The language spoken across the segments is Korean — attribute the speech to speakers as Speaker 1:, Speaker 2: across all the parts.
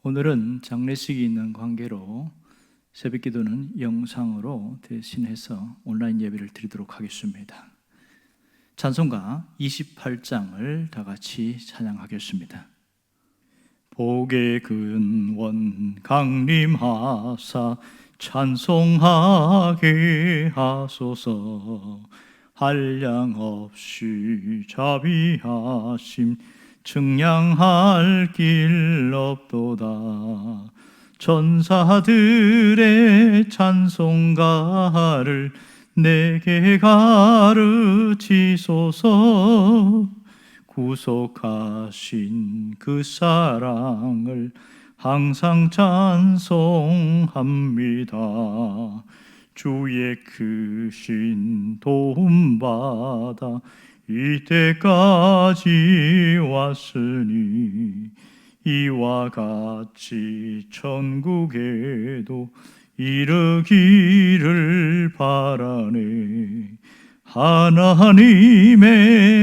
Speaker 1: 오늘은 장례식이 있는 관계로 새벽기도는 영상으로 대신해서 온라인 예배를 드리도록 하겠습니다. 찬송가 28장을 다 같이 찬양하겠습니다. 복의 근원 강림하사 찬송하게 하소서. 한량 없이 자비하심 증량할 길 없도다. 천사들의 찬송가를 내게 가르치소서. 구속하신 그 사랑을 항상 찬송합니다. 주의 크신 도움받아 이때까지 왔으니 이와 같이 천국에도 이르기를 바라네. 하나님의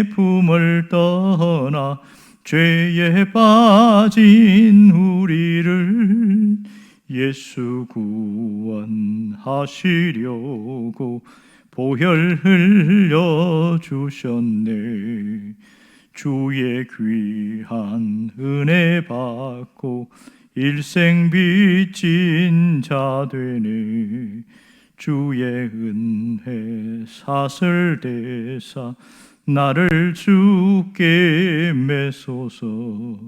Speaker 1: 품을 떠나 죄에 빠진 우리를 예수 구원하시려고 보혈 흘려주셨네. 주의 귀한 은혜 받고 일생 빚진 자 되네. 주의 은혜 사슬대사 나를 주께 메소서.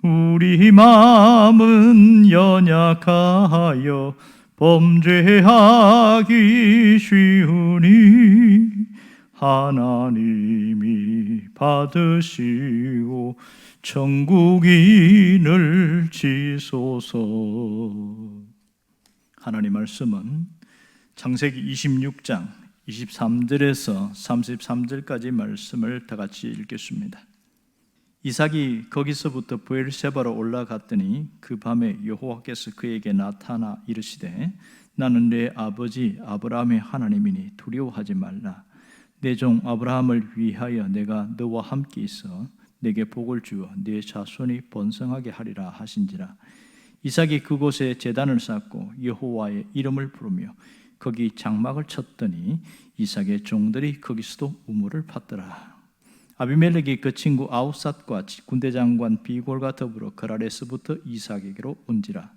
Speaker 1: 우리 마음은 연약하여 범죄하기 쉬우니 하나님이 받으시고 천국인을 지소서. 하나님 말씀은 창세기 26장 23절에서 33절까지 말씀을 다 같이 읽겠습니다. 이삭이 거기서부터 브엘세바로 올라갔더니 그 밤에 여호와께서 그에게 나타나 이르시되 나는 내 아버지 아브라함의 하나님이니 두려워하지 말라. 내 종 아브라함을 위하여 내가 너와 함께 있어 내게 복을 주어 네 자손이 번성하게 하리라 하신지라. 이삭이 그곳에 제단을 쌓고 여호와의 이름을 부르며 거기 장막을 쳤더니 이삭의 종들이 거기서도 우물을 팠더라. 아비멜렉이 그 친구 아웃삿과 군대장관 비골과 더불어 그랄에서부터 이삭에게로 온지라.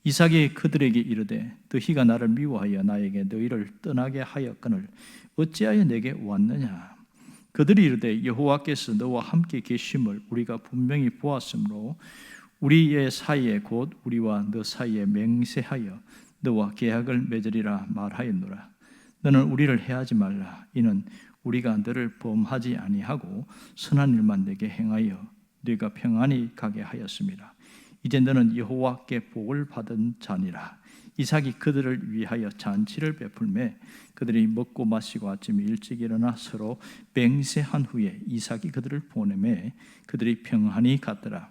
Speaker 1: 이삭이 그들에게 이르되 너희가 나를 미워하여 나에게 너희를 떠나게 하였거늘 어찌하여 내게 왔느냐. 그들이 이르되 여호와께서 너와 함께 계심을 우리가 분명히 보았으므로 우리의 사이에 곧 우리와 너 사이에 맹세하여 너와 계약을 맺으리라 말하였노라. 너는 우리를 해하지 말라. 이는 우리가 너를 범하지 아니하고 선한 일만 내게 행하여 네가 평안히 가게 하였습니다. 이제 너는 여호와께 복을 받은 자니라. 이삭이 그들을 위하여 잔치를 베풀매 그들이 먹고 마시고 아침에 일찍 일어나 서로 맹세한 후에 이삭이 그들을 보내매 그들이 평안히 갔더라.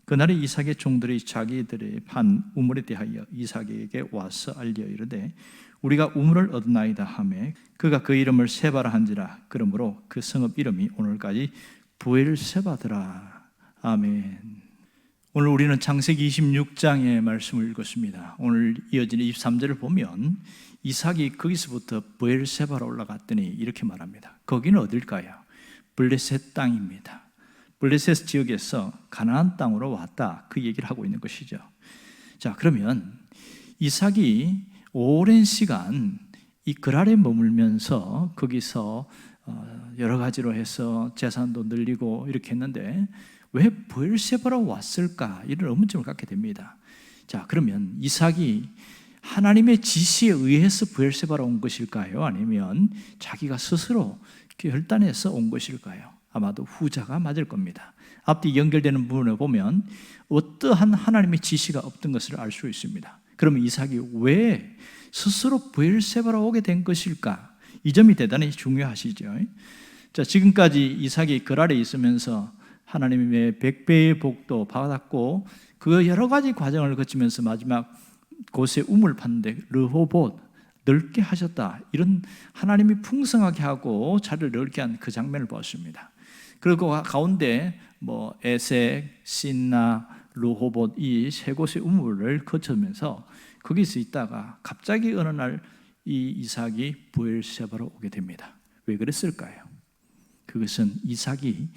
Speaker 1: 그날에 이삭의 종들이 자기들의 판 우물에 대하여 이삭에게 와서 알려 이르되 우리가 우물을 얻었나이다 하매 그가 그 이름을 세바라 한지라. 그러므로 그 성읍 이름이 오늘까지 브엘세바더라. 아멘. 오늘 우리는 창세기 26장의 말씀을 읽었습니다. 오늘 이어지는 23절을 보면 이삭이 거기서부터 브엘세바로 올라갔더니 이렇게 말합니다. 거기는 어딜까요? 블레셋 땅입니다. 블레셋 지역에서 가나안 땅으로 왔다, 그 얘기를 하고 있는 것이죠. 자, 그러면 이삭이 오랜 시간 이 그랄에 머물면서 거기서 여러 가지로 해서 재산도 늘리고 이렇게 했는데 왜 브엘세바로 왔을까? 이런 의문점을 갖게 됩니다. 자, 그러면 이삭이 하나님의 지시에 의해서 브엘세바로 온 것일까요? 아니면 자기가 스스로 결단해서 온 것일까요? 아마도 후자가 맞을 겁니다. 앞뒤 연결되는 부분을 보면 어떠한 하나님의 지시가 없던 것을 알 수 있습니다. 그러면 이삭이 왜 스스로 브엘세바로 오게 된 것일까? 이 점이 대단히 중요하시죠. 자, 지금까지 이삭이 그랄에 있으면서 하나님의 100배의 복도 받았고 그 여러 가지 과정을 거치면서 마지막 곳에 우물 팠는데 르호봇 넓게 하셨다. 이런 하나님이 풍성하게 하고 자리를 넓게 한 그 장면을 보았습니다. 그리고 가운데 에색, 신나, 르호봇 이 세 곳의 우물을 거쳐면서 거기서 있다가 갑자기 어느 날 이 이삭이 브엘세바로 오게 됩니다. 왜 그랬을까요? 그것은 이삭이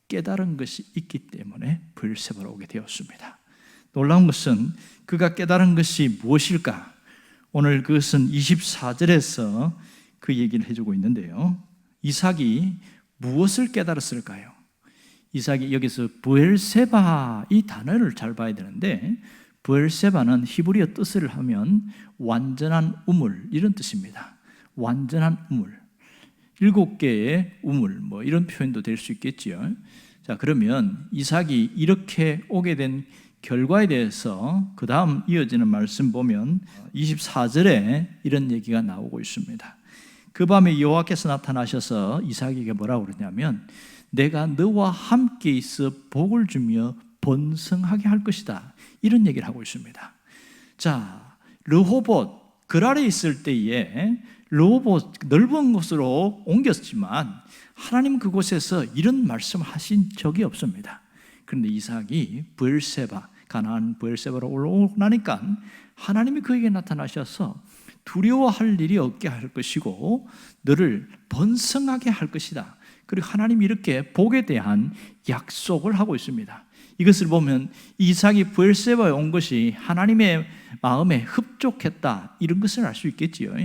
Speaker 1: 깨달은 것이 있기 때문에 브엘세바로 오게 되었습니다. 놀라운 것은 그가 깨달은 것이 무엇일까? 오늘 그것은 24절에서 그 얘기를 해주고 있는데요. 이삭이 무엇을 깨달았을까요? 이삭이 여기서 브엘세바 이 단어를 잘 봐야 되는데, 브엘세바는 히브리어 뜻을 하면 완전한 우물 이런 뜻입니다. 완전한 우물, 7개의 우물 이런 표현도 될 수 있겠지요. 자, 그러면 이삭이 이렇게 오게 된 결과에 대해서 그 다음 이어지는 말씀 보면 24절에 이런 얘기가 나오고 있습니다. 그 밤에 여호와께서 나타나셔서 이삭에게 뭐라고 그러냐면 내가 너와 함께 있어 복을 주며 번성하게 할 것이다, 이런 얘기를 하고 있습니다. 자, 르호봇 그랄에 있을 때에 르호봇 넓은 곳으로 옮겼지만 하나님 그곳에서 이런 말씀을 하신 적이 없습니다. 그런데 이삭이 브엘세바, 가나안 브엘세바로 올라오니까 하나님이 그에게 나타나셔서 두려워할 일이 없게 할 것이고 너를 번성하게 할 것이다. 그리고 하나님이 이렇게 복에 대한 약속을 하고 있습니다. 이것을 보면 이삭이 브엘세바에 온 것이 하나님의 마음에 흡족했다, 이런 것을 알 수 있겠지요.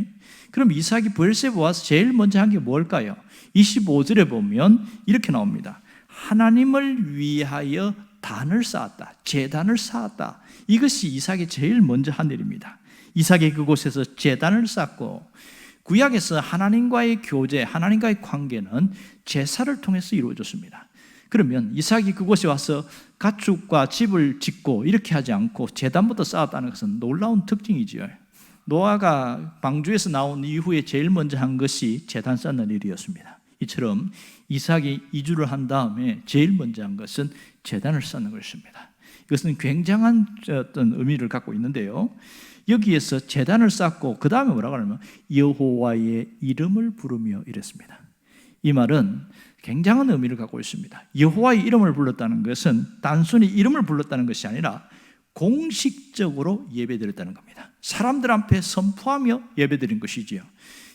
Speaker 1: 그럼 이삭이 브엘세바에 와서 제일 먼저 한 게 뭘까요? 25절에 보면 이렇게 나옵니다. 하나님을 위하여 단을 쌓았다, 제단을 쌓았다. 이것이 이삭이 제일 먼저 한 일입니다. 이삭이 그곳에서 제단을 쌓고, 구약에서 하나님과의 교제, 하나님과의 관계는 제사를 통해서 이루어졌습니다. 그러면 이삭이 그곳에 와서 가축과 집을 짓고 이렇게 하지 않고 제단부터 쌓았다는 것은 놀라운 특징이지요. 노아가 방주에서 나온 이후에 제일 먼저 한 것이 제단 쌓는 일이었습니다. 이처럼 이삭이 이주를 한 다음에 제일 먼저 한 것은 제단을 쌓는 것입니다. 이것은 굉장한 어떤 의미를 갖고 있는데요. 여기에서 제단을 쌓고 그 다음에 뭐라고 하냐면 여호와의 이름을 부르며 이랬습니다. 이 말은 굉장한 의미를 갖고 있습니다. 여호와의 이름을 불렀다는 것은 단순히 이름을 불렀다는 것이 아니라 공식적으로 예배드렸다는 겁니다. 사람들 앞에 선포하며 예배드린 것이지요.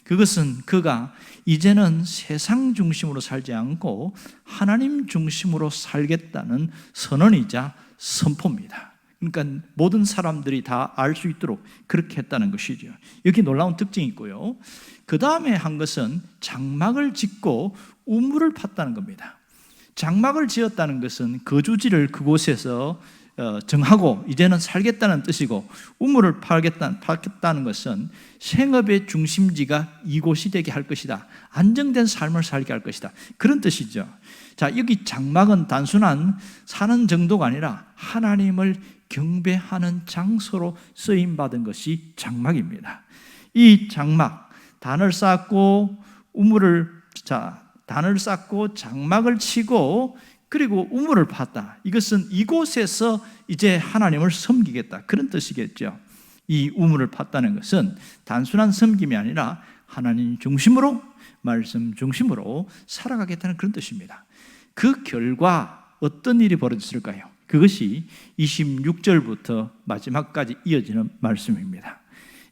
Speaker 1: 그것은 그가 이제는 세상 중심으로 살지 않고 하나님 중심으로 살겠다는 선언이자 선포입니다. 그러니까 모든 사람들이 다 알 수 있도록 그렇게 했다는 것이죠. 여기 놀라운 특징이 있고요. 그 다음에 한 것은 장막을 짓고 우물을 팠다는 겁니다. 장막을 지었다는 것은 거주지를 그곳에서 정하고 이제는 살겠다는 뜻이고, 우물을 파겠다는 것은 생업의 중심지가 이곳이 되게 할 것이다, 안정된 삶을 살게 할 것이다, 그런 뜻이죠. 자, 여기 장막은 단순한 사는 정도가 아니라 하나님을 경배하는 장소로 쓰임받은 것이 장막입니다. 이 장막, 단을 쌓고 단을 쌓고 장막을 치고 그리고 우물을 팠다. 이것은 이곳에서 이제 하나님을 섬기겠다, 그런 뜻이겠죠. 이 우물을 팠다는 것은 단순한 섬김이 아니라 하나님 중심으로, 말씀 중심으로 살아가겠다는 그런 뜻입니다. 그 결과 어떤 일이 벌어졌을까요? 그것이 26절부터 마지막까지 이어지는 말씀입니다.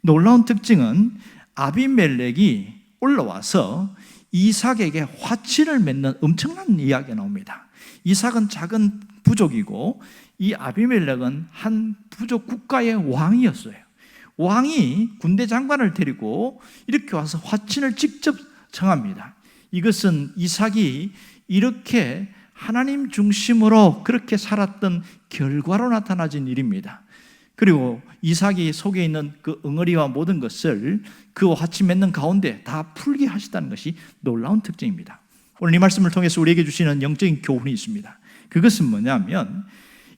Speaker 1: 놀라운 특징은 아비멜렉이 올라와서 이삭에게 화친을 맺는 엄청난 이야기가 나옵니다. 이삭은 작은 부족이고 이 아비멜렉은 한 부족 국가의 왕이었어요. 왕이 군대 장관을 데리고 이렇게 와서 화친을 직접 정합니다. 이것은 이삭이 이렇게 하나님 중심으로 그렇게 살았던 결과로 나타나진 일입니다. 그리고 이삭이 속에 있는 그 엉어리와 모든 것을 그 화친 맺는 가운데 다 풀게 하시다는 것이 놀라운 특징입니다. 오늘 이 말씀을 통해서 우리에게 주시는 영적인 교훈이 있습니다. 그것은 뭐냐면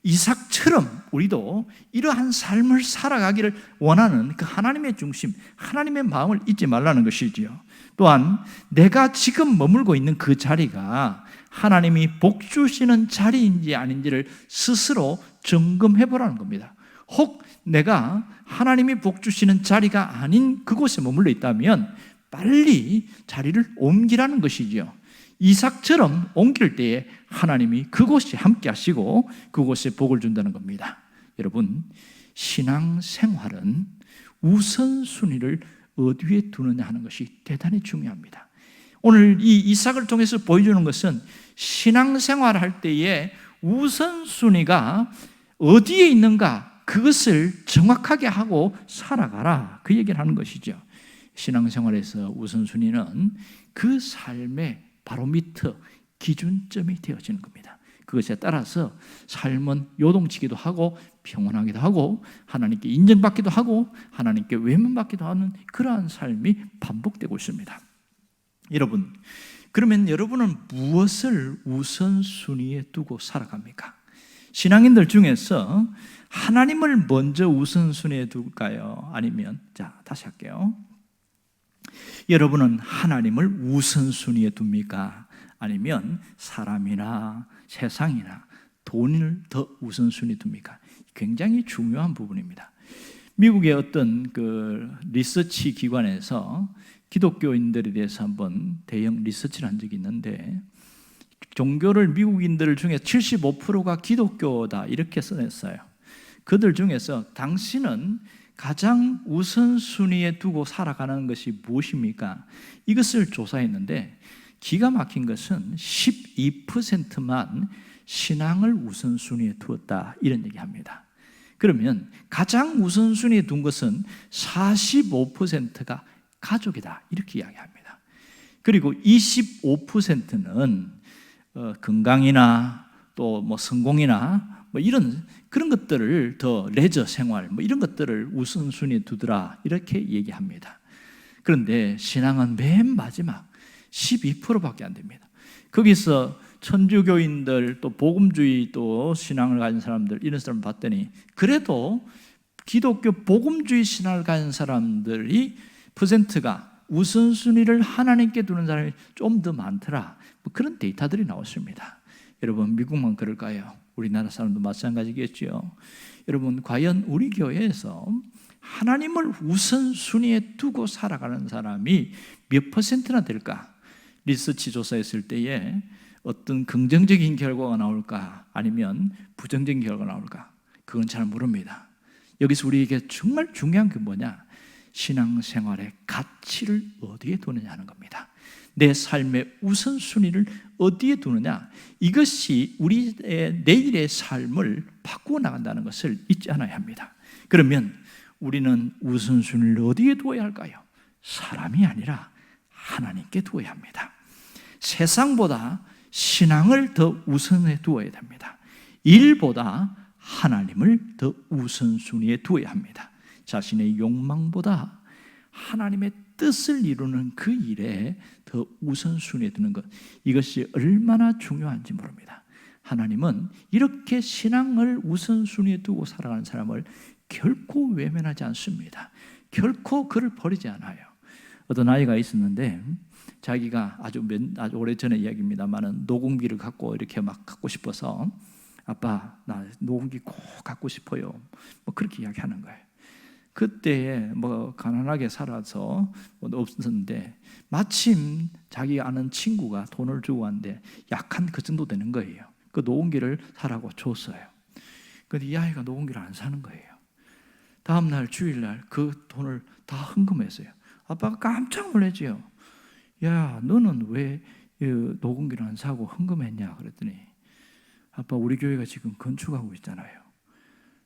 Speaker 1: 이삭처럼 우리도 이러한 삶을 살아가기를 원하는 그 하나님의 중심, 하나님의 마음을 잊지 말라는 것이지요. 또한 내가 지금 머물고 있는 그 자리가 하나님이 복 주시는 자리인지 아닌지를 스스로 점검해 보라는 겁니다. 혹 내가 하나님이 복 주시는 자리가 아닌 그곳에 머물러 있다면 빨리 자리를 옮기라는 것이지요. 이삭처럼 옮길 때에 하나님이 그곳이 함께 하시고 그곳에 복을 준다는 겁니다. 여러분, 신앙생활은 우선순위를 어디에 두느냐 하는 것이 대단히 중요합니다. 오늘 이 이삭을 통해서 보여주는 것은 신앙생활을 할 때에 우선순위가 어디에 있는가, 그것을 정확하게 하고 살아가라, 그 얘기를 하는 것이죠. 신앙생활에서 우선순위는 그 삶의 바로미터, 기준점이 되어지는 겁니다. 그것에 따라서 삶은 요동치기도 하고 평온하기도 하고 하나님께 인정받기도 하고 하나님께 외면받기도 하는 그러한 삶이 반복되고 있습니다. 여러분, 그러면 여러분은 무엇을 우선순위에 두고 살아갑니까? 신앙인들 중에서 하나님을 먼저 우선순위에 둘까요? 아니면, 자, 다시 할게요. 여러분은 하나님을 우선순위에 둡니까? 아니면 사람이나 세상이나 돈을 더 우선순위에 둡니까? 굉장히 중요한 부분입니다. 미국의 어떤 그 리서치 기관에서 기독교인들에 대해서 한번 대형 리서치를 한 적이 있는데, 종교를 미국인들 중에 75%가 기독교다 이렇게 써냈어요. 그들 중에서 당신은 가장 우선순위에 두고 살아가는 것이 무엇입니까? 이것을 조사했는데 기가 막힌 것은 12%만 신앙을 우선순위에 두었다, 이런 얘기합니다. 그러면 가장 우선순위에 둔 것은 45%가 가족이다, 이렇게 이야기합니다. 그리고 25%는 건강이나 또 뭐 성공이나 뭐 이런 그런 것들을 더 레저 생활 뭐 이런 것들을 우선순위에 두더라, 이렇게 얘기합니다. 그런데 신앙은 맨 마지막 12%밖에 안 됩니다. 거기서 천주교인들 또 복음주의 또 신앙을 가진 사람들, 이런 사람을 봤더니 그래도 기독교 복음주의 신앙을 가진 사람들이 퍼센트가 우선순위를 하나님께 두는 사람이 좀 더 많더라, 뭐 그런 데이터들이 나왔습니다. 여러분, 미국만 그럴까요? 우리나라 사람도 마찬가지겠죠. 여러분, 과연 우리 교회에서 하나님을 우선순위에 두고 살아가는 사람이 몇 퍼센트나 될까? 리서치 조사했을 때에 어떤 긍정적인 결과가 나올까, 아니면 부정적인 결과가 나올까, 그건 잘 모릅니다. 여기서 우리에게 정말 중요한 게 뭐냐? 신앙생활의 가치를 어디에 두느냐 하는 겁니다. 내 삶의 우선순위를 어디에 두느냐, 이것이 우리의 내일의 삶을 바꾸어 나간다는 것을 잊지 않아야 합니다. 그러면 우리는 우선순위를 어디에 두어야 할까요? 사람이 아니라 하나님께 두어야 합니다. 세상보다 신앙을 더 우선에 두어야 됩니다. 일보다 하나님을 더 우선순위에 두어야 합니다. 자신의 욕망보다 하나님의 뜻을 이루는 그 일에 더 우선순위에 두는 것, 이것이 얼마나 중요한지 모릅니다. 하나님은 이렇게 신앙을 우선순위에 두고 살아가는 사람을 결코 외면하지 않습니다. 결코 그를 버리지 않아요. 어떤 아이가 있었는데 자기가 아주 오래전의 이야기입니다만 녹음기를 갖고 이렇게 막 갖고 싶어서, 아빠 나 녹음기 꼭 갖고 싶어요, 뭐 그렇게 이야기하는 거예요. 그때에 뭐 가난하게 살아서 뭐 없었는데 마침 자기 아는 친구가 돈을 주고 왔는데 약 한 그 정도 되는 거예요. 그 녹음기를 사라고 줬어요. 그런데 이 아이가 녹음기를 안 사는 거예요. 다음 날 주일날 그 돈을 다 헌금했어요. 아빠가 깜짝 놀랐지요. 야, 너는 왜 녹음기를 안 사고 헌금했냐 그랬더니, 아빠 우리 교회가 지금 건축하고 있잖아요.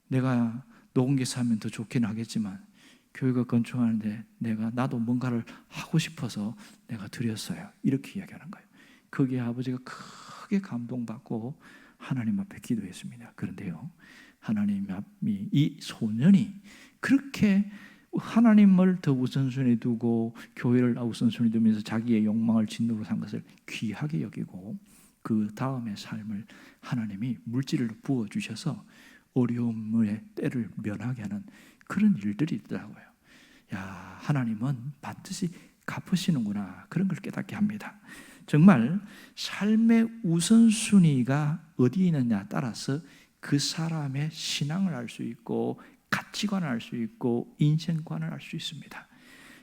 Speaker 1: 내가 녹음기 사면 더 좋긴 하겠지만 교회가 건축하는데 나도 뭔가를 하고 싶어서 내가 드렸어요, 이렇게 이야기하는 거예요. 거기에 아버지가 크게 감동받고 하나님 앞에 기도했습니다. 그런데요, 하나님이 이 소년이 그렇게 하나님을 더 우선순위에 두고 교회를 우선순위에 두면서 자기의 욕망을 진노로 삼은 것을 귀하게 여기고, 그 다음의 삶을 하나님이 물질을 부어주셔서 어려움의 때를 면하게 하는 그런 일들이 있더라고요. 야, 하나님은 반드시 갚으시는구나, 그런 걸 깨닫게 합니다. 정말 삶의 우선순위가 어디에 있느냐에 따라서 그 사람의 신앙을 알 수 있고 가치관을 알 수 있고 인생관을 알 수 있습니다.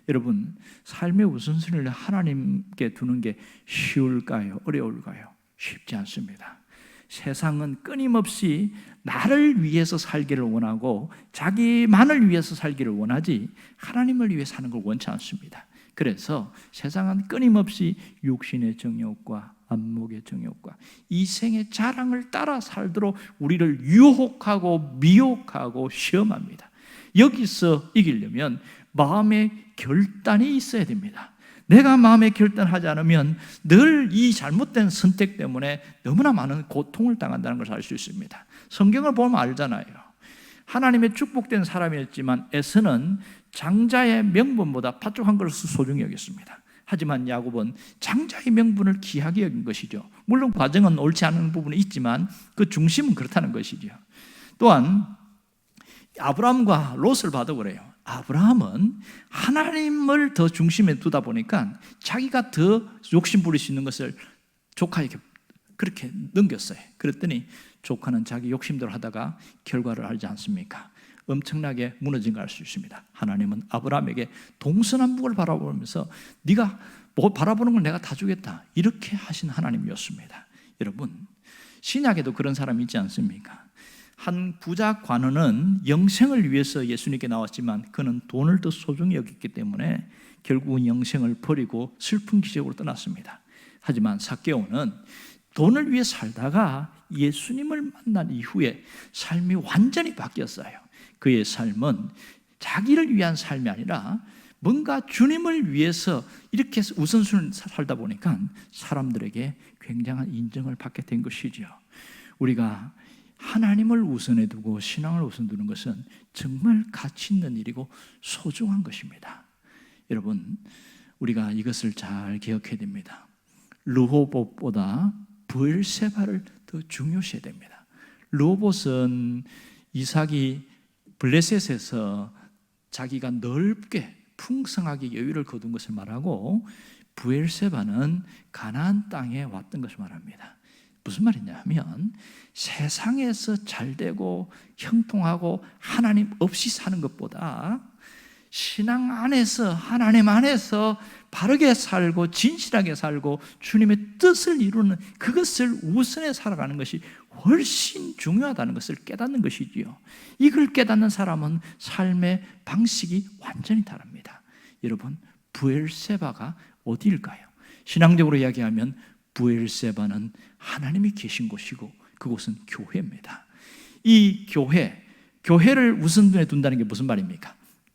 Speaker 1: 여러분, 삶의 우선순위를 하나님께 두는 게 쉬울까요? 어려울까요? 쉽지 않습니다. 세상은 끊임없이 나를 위해서 살기를 원하고 자기만을 위해서 살기를 원하지 하나님을 위해 사는 걸 원치 않습니다. 그래서 세상은 끊임없이 육신의 정욕과 안목의 정욕과 이생의 자랑을 따라 살도록 우리를 유혹하고 미혹하고 시험합니다. 여기서 이기려면 마음의 결단이 있어야 됩니다. 내가 마음의 결단하지 않으면 늘 이 잘못된 선택 때문에 너무나 많은 고통을 당한다는 것을 알 수 있습니다. 성경을 보면 알잖아요. 하나님의 축복된 사람이었지만 에서는 장자의 명분보다 팥죽 한 그릇을 소중히 여겼습니다. 하지만 야곱은 장자의 명분을 귀하게 여긴 것이죠. 물론 과정은 옳지 않은 부분이 있지만 그 중심은 그렇다는 것이죠. 또한 아브라함과 롯을 봐도 그래요. 아브라함은 하나님을 더 중심에 두다 보니까 자기가 더 욕심 부릴 수 있는 것을 조카에게 그렇게 넘겼어요. 그랬더니 조카는 자기 욕심대로 하다가 결과를 알지 않습니까? 엄청나게 무너진 걸 알 수 있습니다. 하나님은 아브라함에게 동서남북을 바라보면서 네가 뭐 바라보는 걸 내가 다 주겠다 이렇게 하신 하나님이었습니다. 여러분, 신약에도 그런 사람이 있지 않습니까? 한 부자 관원은 영생을 위해서 예수님께 나왔지만 그는 돈을 더 소중히 여겼기 때문에 결국은 영생을 버리고 슬픈 기적으로 떠났습니다. 하지만 삭개오는 돈을 위해 살다가 예수님을 만난 이후에 삶이 완전히 바뀌었어요. 그의 삶은 자기를 위한 삶이 아니라 뭔가 주님을 위해서 이렇게 우선순위를 살다 보니까 사람들에게 굉장한 인정을 받게 된 것이죠. 우리가 하나님을 우선에 두고 신앙을 우선 두는 것은 정말 가치 있는 일이고 소중한 것입니다. 여러분, 우리가 이것을 잘 기억해야 됩니다. 르호봇보다 브엘세바를 더 중요시해야 됩니다. 르호봇은 이삭이 블레셋에서 자기가 넓게 풍성하게 여유를 거둔 것을 말하고 브엘세바는 가나안 땅에 왔던 것을 말합니다. 무슨 말이냐 하면 세상에서 잘되고 형통하고 하나님 없이 사는 것보다 신앙 안에서 하나님 안에서 바르게 살고 진실하게 살고 주님의 뜻을 이루는 그것을 우선에 살아가는 것이 훨씬 중요하다는 것을 깨닫는 것이지요. 이걸 깨닫는 사람은 삶의 방식이 완전히 다릅니다. 여러분, 브엘세바가 어디일까요? 신앙적으로 이야기하면 브엘세바는 하나님이 계신 곳이고 그곳은 교회입니다. 이 교회를 우선순위에 둔다는 게 무슨 말입니까?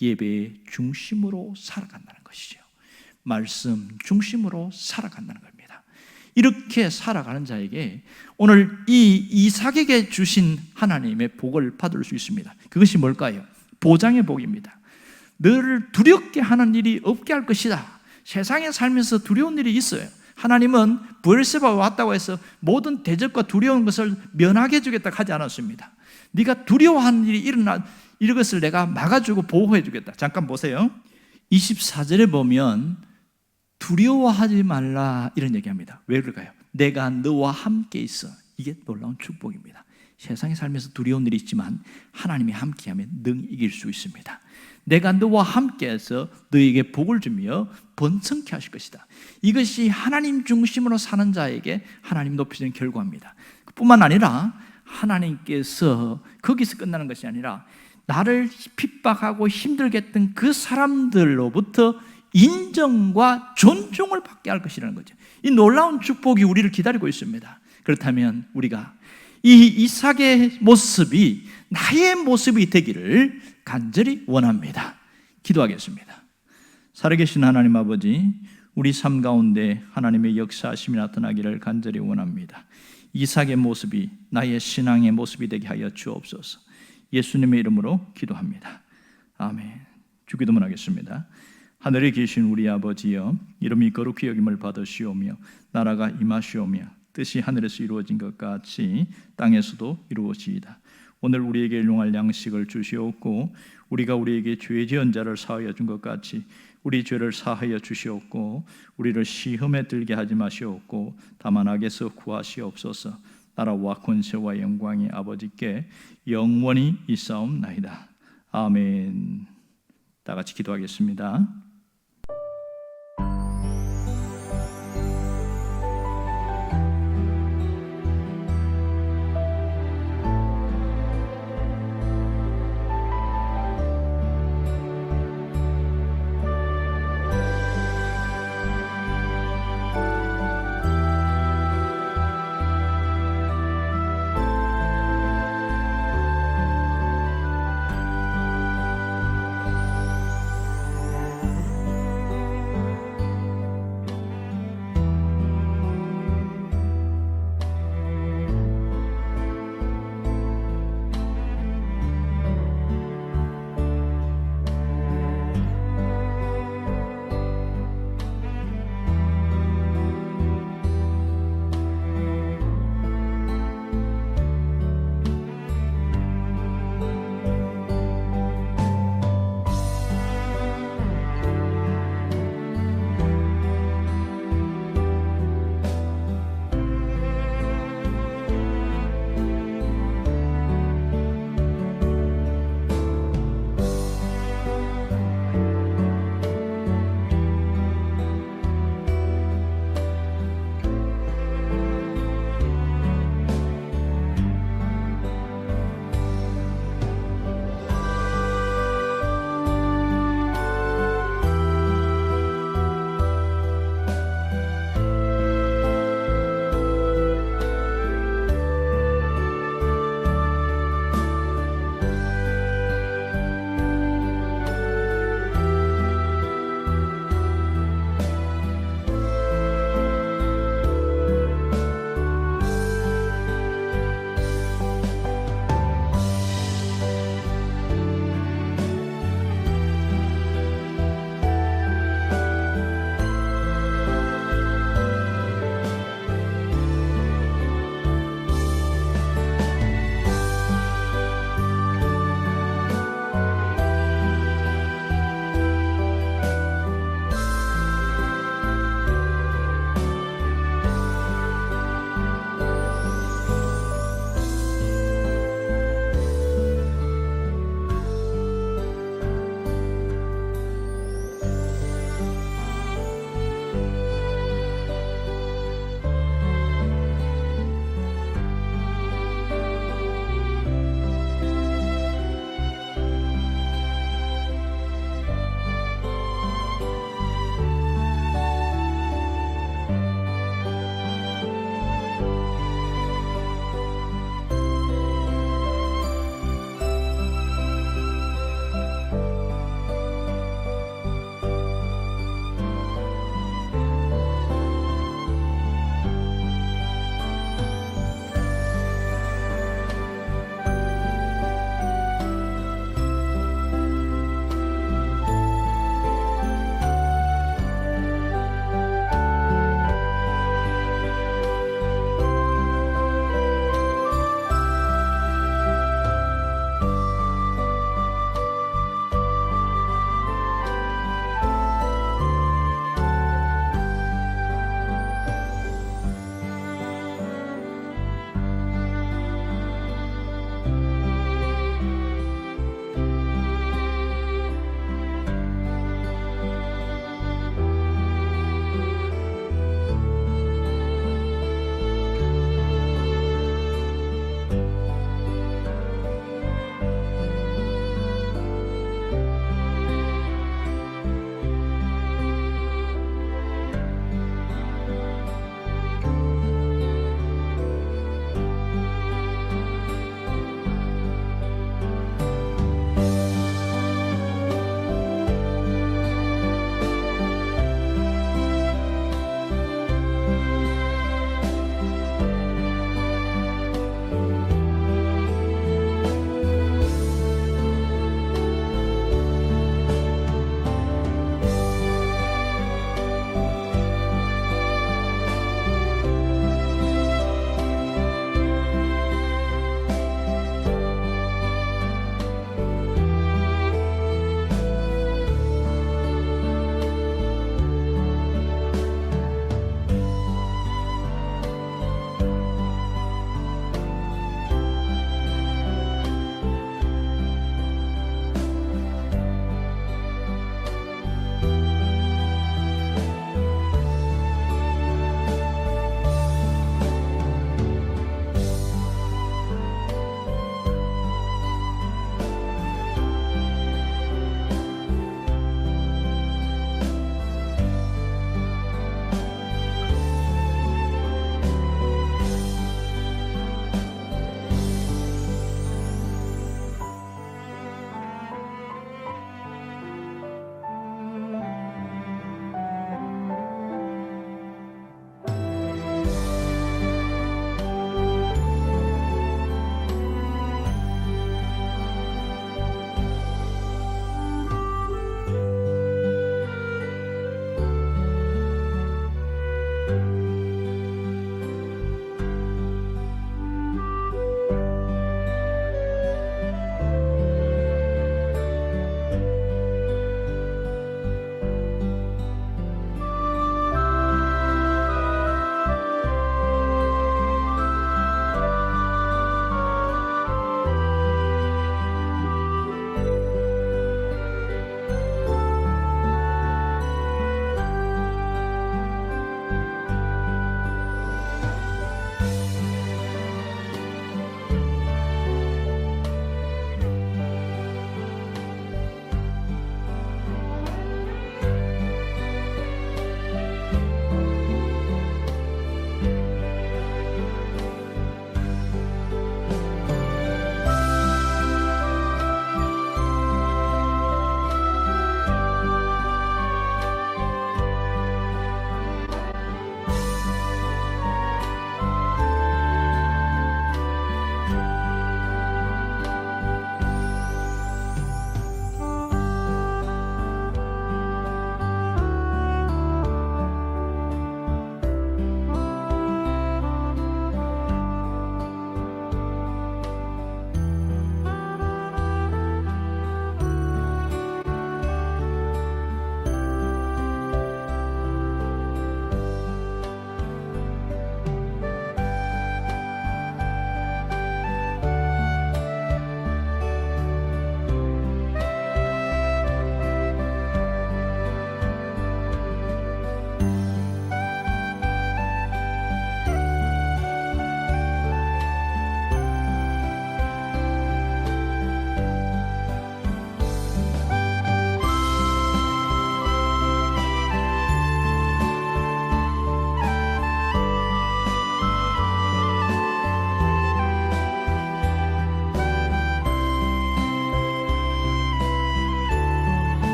Speaker 1: 예배의 중심으로 살아간다는 것이죠. 말씀 중심으로 살아간다는 겁니다. 이렇게 살아가는 자에게 오늘 이 이삭에게 주신 하나님의 복을 받을 수 있습니다. 그것이 뭘까요? 보장의 복입니다. 너를 두렵게 하는 일이 없게 할 것이다. 세상에 살면서 두려운 일이 있어요. 하나님은 브엘세바가 왔다고 해서 모든 대적과 두려운 것을 면하게 해주겠다 하지 않았습니다. 네가 두려워하는 일이 일어나 이것을 내가 막아주고 보호해 주겠다. 잠깐 보세요. 24절에 보면 두려워하지 말라 이런 얘기합니다. 왜 그럴까요? 내가 너와 함께 있어. 이게 놀라운 축복입니다. 세상에 살면서 두려운 일이 있지만 하나님이 함께하면 능히 이길 수 있습니다. 내가 너와 함께해서 너에게 복을 주며 번성케 하실 것이다. 이것이 하나님 중심으로 사는 자에게 하나님 높이시는 결과입니다. 뿐만 아니라 하나님께서 거기서 끝나는 것이 아니라 나를 핍박하고 힘들게 했던 그 사람들로부터 인정과 존중을 받게 할 것이라는 거죠. 이 놀라운 축복이 우리를 기다리고 있습니다. 그렇다면 우리가 이 이삭의 모습이 나의 모습이 되기를 간절히 원합니다. 기도하겠습니다. 살아계신 하나님 아버지, 우리 삶 가운데 하나님의 역사하심이 나타나기를 간절히 원합니다. 이삭의 모습이 나의 신앙의 모습이 되게 하여 주옵소서. 예수님의 이름으로 기도합니다. 아멘. 주기도문 하겠습니다. 하늘에 계신 우리 아버지여, 이름이 거룩히 여김을 받으시오며 나라가 임하시오며 뜻이 하늘에서 이루어진 것 같이 땅에서도 이루어지이다. 오늘 우리에게 일용할 양식을 주시옵고 우리가 우리에게 죄 지은 자를 사하여 준 것 같이 우리 죄를 사하여 주시옵고 우리를 시험에 들게 하지 마시옵고 다만 악에서 구하시옵소서. 나라와 권세와 영광이 아버지께 영원히 있사옵나이다. 아멘. 다 같이 기도하겠습니다.